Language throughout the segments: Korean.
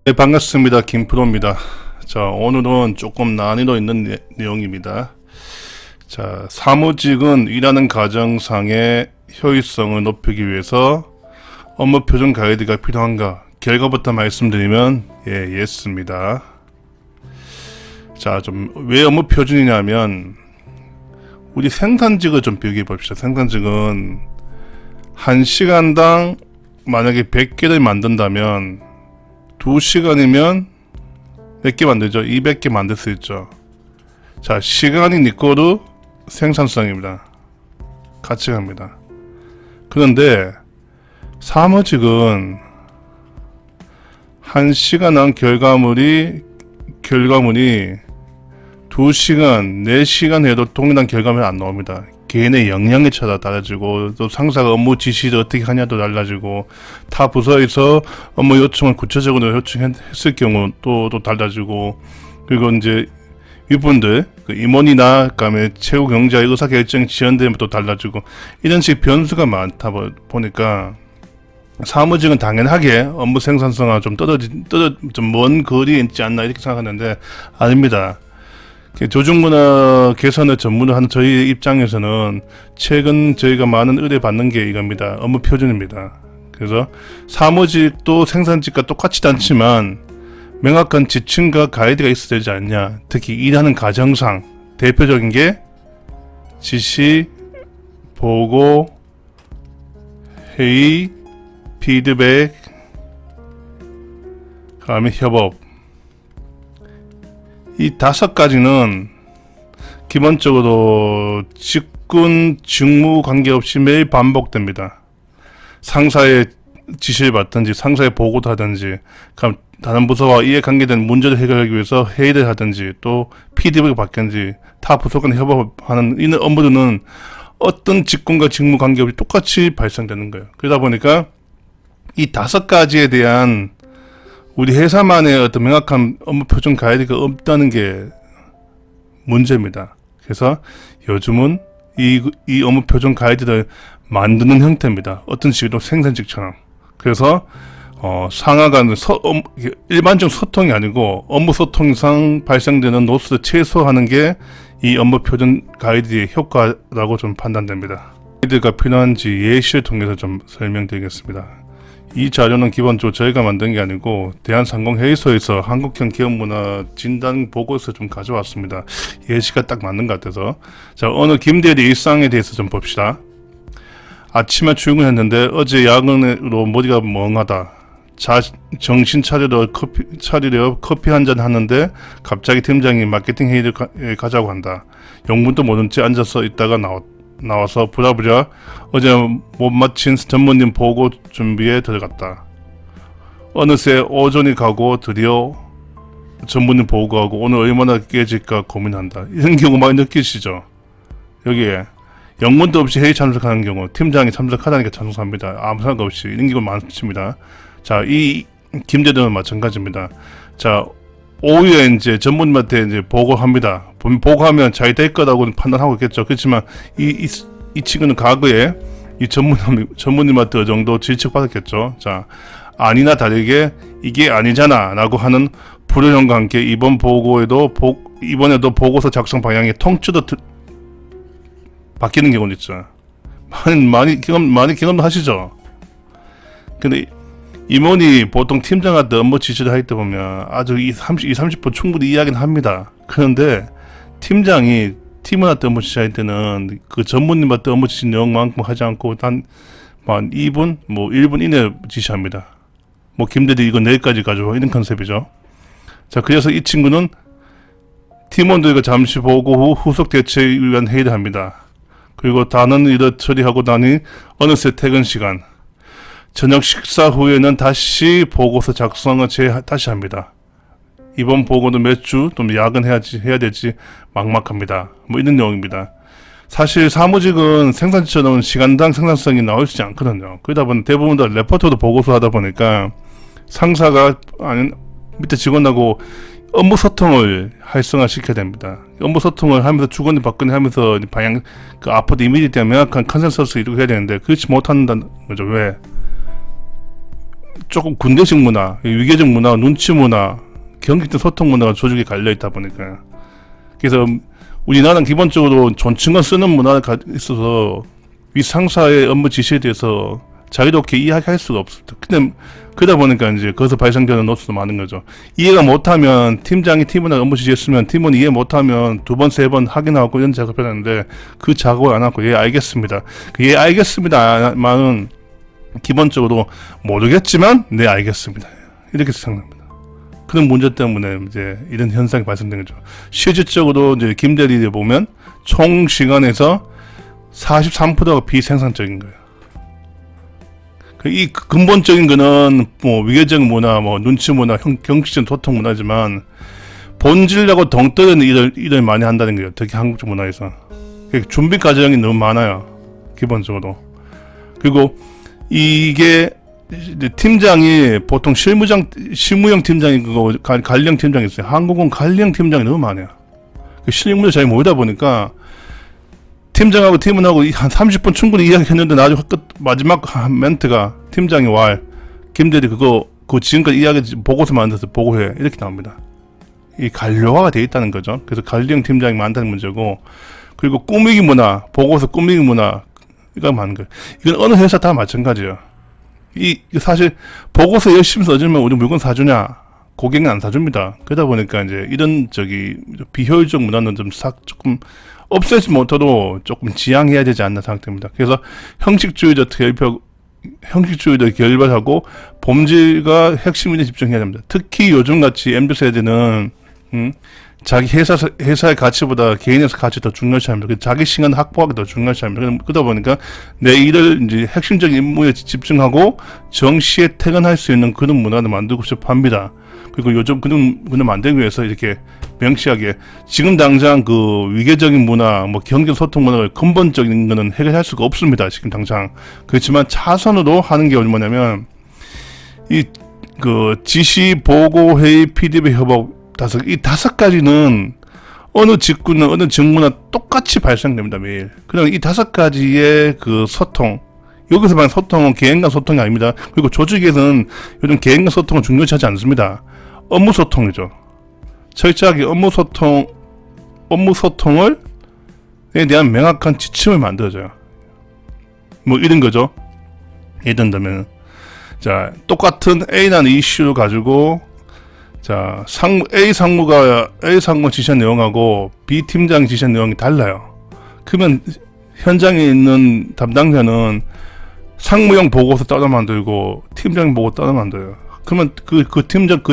네, 반갑습니다. 김프로입니다. 자, 오늘은 조금 난이도 있는 내용입니다. 자, 사무직은 일하는 과정상의 효율성을 높이기 위해서 업무 표준 가이드가 필요한가? 결과부터 말씀드리면 예스입니다. 자, 왜 업무 표준이냐면 우리 생산직을 좀 비교해 봅시다. 생산직은 1시간당 만약에 100개를 만든다면 2시간이면 몇 개 만들죠? 200개 만들 수 있죠. 자, 시간이 니꼬르 생산성입니다. 같이 갑니다. 그런데 사무직은 1시간 한 결과물이 2시간, 4시간 해도 동일한 결과물이 안 나옵니다. 개인의 역량에 따라 달라지고, 또 상사가 업무 지시를 어떻게 하냐도 달라지고, 타 부서에서 업무 요청을 구체적으로 요청했을 경우 또 달라지고, 그리고 이제 윗분들, 임원이나 그다음에 최고 경자의 의사결정 지연되면 또 달라지고, 이런 식 변수가 많다 보니까 사무직은 당연하게 업무 생산성과 좀 먼 거리에 있지 않나 이렇게 생각하는데 아닙니다. 조직문화 개선을 전문을 하는 저희 입장에서는 최근 저희가 많은 의뢰받는 게 이겁니다. 업무 표준입니다. 그래서 사무직도 생산직과 똑같지 않지만 명확한 지침과 가이드가 있어야 되지 않냐. 특히 일하는 과정상 대표적인 게 지시, 보고, 회의, 피드백, 그다음에 협업. 이 5가지는 기본적으로 직군, 직무 관계없이 매일 반복됩니다. 상사의 지시를 받든지, 상사의 보고도 하든지, 그럼 다른 부서와 이에 관계된 문제를 해결하기 위해서 회의를 하든지, 또 피드백을 받든지, 타 부서 간 협업하는 이 업무들은 어떤 직군과 직무 관계없이 똑같이 발생되는 거예요. 그러다 보니까 이 5가지에 대한 우리 회사만의 어떤 명확한 업무 표준 가이드가 없다는 게 문제입니다. 그래서 요즘은 이 업무 표준 가이드를 만드는 형태입니다. 어떤 식으로 생산직처럼. 그래서 상하 간 일반적 소통이 아니고 업무 소통상 발생되는 로스를 최소화하는 게 이 업무 표준 가이드의 효과라고 좀 판단됩니다. 가이드가 필요한지 예시를 통해서 좀 설명드리겠습니다. 이 자료는 기본적으로 저희가 만든 게 아니고 대한상공회의소에서 한국형 기업문화 진단 보고서 좀 가져왔습니다. 예시가 딱 맞는 것 같아서. 자, 오늘 김대리 일상에 대해서 좀 봅시다. 아침에 출근했는데 어제 야근으로 머리가 멍하다. 정신 차리려 커피 한잔 하는데 갑자기 팀장이 마케팅 회의를 가자고 한다. 영문도 모른 채 앉아서 있다가 나와서 부랴부랴 어제 못 마친 전무님 보고 준비에 들어갔다. 어느새 오전이 가고 드디어 전무님 보고하고 오늘 얼마나 깨질까 고민한다. 이런 경우 많이 느끼시죠? 여기에 영문도 없이 회의 참석하는 경우 팀장이 참석하다니까 참석합니다. 아무 생각 없이 이런 경우 많습니다. 자, 이 김대리는 마찬가지입니다. 자, 오후에 이제 전무님한테 이제 보고합니다. 보고하면 잘 될 거라고 판단하고 있겠죠. 그렇지만 이 친구는 과거에 이 전무님한테 어느 정도 질책받았겠죠. 자, 아니나 다르게 이게 아니잖아 라고 하는 불효령과 함께 이번에도 보고서 작성 방향이 통째로 바뀌는 경우도 있죠. 많이 경험도 하시죠. 근데 임원이 보통 팀장한테 업무 지시를 할 때 보면 아주 30분 충분히 이야기는 합니다. 그런데 팀장이 팀원한테 업무 지시할 때는 그 전무님한테 업무 지시 내용만큼 하지 않고 단 2분, 1분 이내 지시합니다. 김대리 이거 내일까지 가져와 이런 컨셉이죠. 자, 그래서 이 친구는 팀원들과 잠시 보고 후 후속 대책을 위한 회의를 합니다. 그리고 다른 일을 처리하고 나니 어느새 퇴근 시간. 저녁 식사 후에는 다시 보고서 작성을 다시 합니다. 이번 보고는 몇 주 또 야근해야 될지 막막합니다. 이런 내용입니다. 사실 사무직은 생산직처럼 시간당 생산성이 나오지 않거든요. 그러다 보니 대부분 다 레포트도 보고서 하다 보니까 상사가 밑에 직원하고 업무 소통을 활성화시켜야 됩니다. 업무 소통을 하면서 주거니 받거니 하면서 방향 앞으로 이미지에 대한 명확한 컨센서스를 이루고 해야 되는데 그렇지 못한다는 거죠. 왜? 조금 군대식 문화, 위계적 문화, 눈치 문화, 경직된 소통 문화가 조직에 갈려 있다 보니까. 그래서 우리나라는 기본적으로 존칭을 쓰는 문화가 있어서 위 상사의 업무 지시에 대해서 자유롭게 이야기할 수가 없습니다. 근데 그러다 보니까 이제 거기서 발생되는 노트도 많은 거죠. 이해가 못하면 팀장이 팀원한테 업무 지시했으면 팀원이 이해 못하면 2번, 3번 확인하고 이런 작업을 하는데 그 작업을 안 하고 예 알겠습니다. 그 예 알겠습니다만은 기본적으로 모르겠지만 네 알겠습니다. 이렇게 생각합니다. 그런 문제 때문에 이제 이런 현상이 발생된 거죠. 실질적으로 이제 김대리에 보면 총 시간에서 43%가 비생산적인 거예요. 이 근본적인 거는 뭐 위계적 문화, 뭐 눈치 문화, 경직적 소통 문화지만 본질하고 동떨어진 일을 많이 한다는 거예요. 특히 한국적 문화에서. 준비 과정이 너무 많아요. 기본적으로. 그리고 이게 팀장이 보통 실무형 팀장이 그거 관리형 팀장이 있어요. 한국은 관리형 팀장이 너무 많아요. 실무를 잘 모르다 보니까 팀장하고 팀원하고 한 30분 충분히 이야기했는데 나중에 마지막 멘트가 팀장이 김대리 그거 지금까지 이야기 보고서 만들어서 보고해 이렇게 나옵니다. 이 관료화가 돼 있다는 거죠. 그래서 관리형 팀장이 많다는 문제고, 그리고 꾸미기 문화, 보고서 꾸미기 문화 이거 많은 거예요. 이건 어느 회사 다 마찬가지예요. 사실 보고서 열심히 써주면 우리 물건 사주냐? 고객은 안 사줍니다. 그러다 보니까 이제 이런 비효율적 문화는 조금 없애지 못해도 조금 지양해야 되지 않나 생각됩니다. 그래서 형식주의도 결별하고 본질과 핵심에 집중해야 됩니다. 특히 요즘같이 MZ세대는 자기 회사의 가치보다 개인의 가치 더 중요시 합니다. 자기 시간 확보하기 더 중요시 합니다. 그러다 보니까 내 일을 이제 핵심적인 임무에 집중하고 정시에 퇴근할 수 있는 그런 문화를 만들고 싶어 합니다. 그리고 요즘 그런 만들기 위해서 이렇게 명시하게 지금 당장 그 위계적인 문화, 뭐 경제 소통 문화를 근본적인 거는 해결할 수가 없습니다. 지금 당장. 그렇지만 차선으로 하는 게 뭐냐면 지시, 보고, 회의, 피드백, 협업 이 5가지는 어느 직군은 어느 직무나 똑같이 발생됩니다. 매일. 그럼 이 5가지의 그 소통, 여기서 말하는 소통은 개인 간 소통이 아닙니다. 그리고 조직에서는 요즘 개인 간 소통은 중요시 하지 않습니다. 업무 소통이죠. 철저하게 업무 소통에 대한 명확한 지침을 만들어줘요. 뭐 이런 거죠. 예를 들면 똑같은 A라는 이슈를 가지고 A 상무가 지시한 내용하고 B 팀장이 지시한 내용이 달라요. 그러면 현장에 있는 담당자는 상무형 보고서 따로 만들고 팀장 보고 따로 만들어요. 그러면 그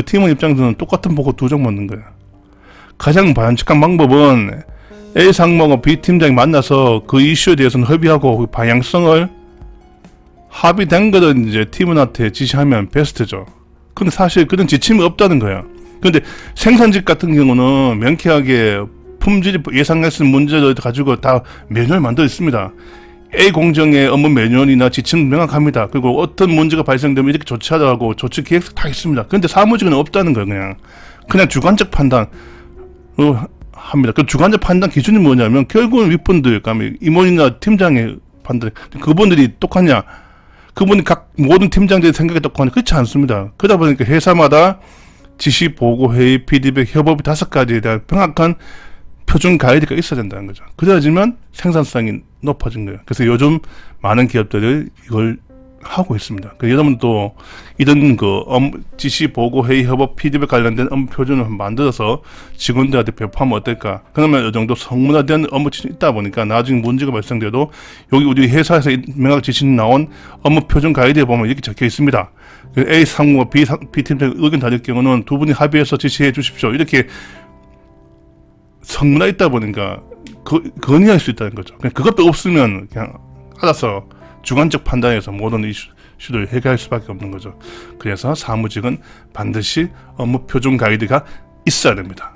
팀원 입장에서는 똑같은 보고 2장 만든 거예요. 가장 바람직한 방법은 A 상무하고 B 팀장이 만나서 그 이슈에 대해서는 협의하고 그 방향성을 합의된 거를 이제 팀원한테 지시하면 베스트죠. 근데 사실 그런 지침이 없다는 거야. 근데 생산직 같은 경우는 명쾌하게 품질이 예상할 수 있는 문제를 가지고 다 매뉴얼 만들어 있습니다. A 공정의 업무 매뉴얼이나 지침은 명확합니다. 그리고 어떤 문제가 발생되면 이렇게 조치하라고 조치 계획서 다 있습니다. 근데 사무직은 없다는 거예요. 그냥 주관적 판단 합니다. 그 주관적 판단 기준이 뭐냐면 결국은 윗분들, 임원이나 팀장의 판단, 그분들이 똑같냐? 그분이 모든 팀장들의 생각이 똑같냐? 그렇지 않습니다. 그러다 보니까 회사마다 지시, 보고, 회의, 피드백, 협업이 5가지에 대한 명확한 표준 가이드가 있어야 된다는 거죠. 그래야지만 생산성이 높아진 거예요. 그래서 요즘 많은 기업들이 이걸 하고 있습니다. 여러분도 이런 지시, 보고, 회의, 협업, 피드백 관련된 업무 표준을 만들어서 직원들한테 배포하면 어떨까? 그러면 이 정도 성문화된 업무 지시가 있다 보니까 나중에 문제가 발생돼도 여기 우리 회사에서 명확 지시 나온 업무 표준 가이드에 보면 이렇게 적혀 있습니다. A 상무와 B 팀장 의견 다를 경우는 2분이 합의해서 지시해 주십시오. 이렇게 성문화 있다 보니까 건의할 수 있다는 거죠. 그것도 없으면 그냥 알아서 주관적 판단에서 모든 이슈를 해결할 수밖에 없는 거죠. 그래서 사무직은 반드시 업무 표준 가이드가 있어야 됩니다.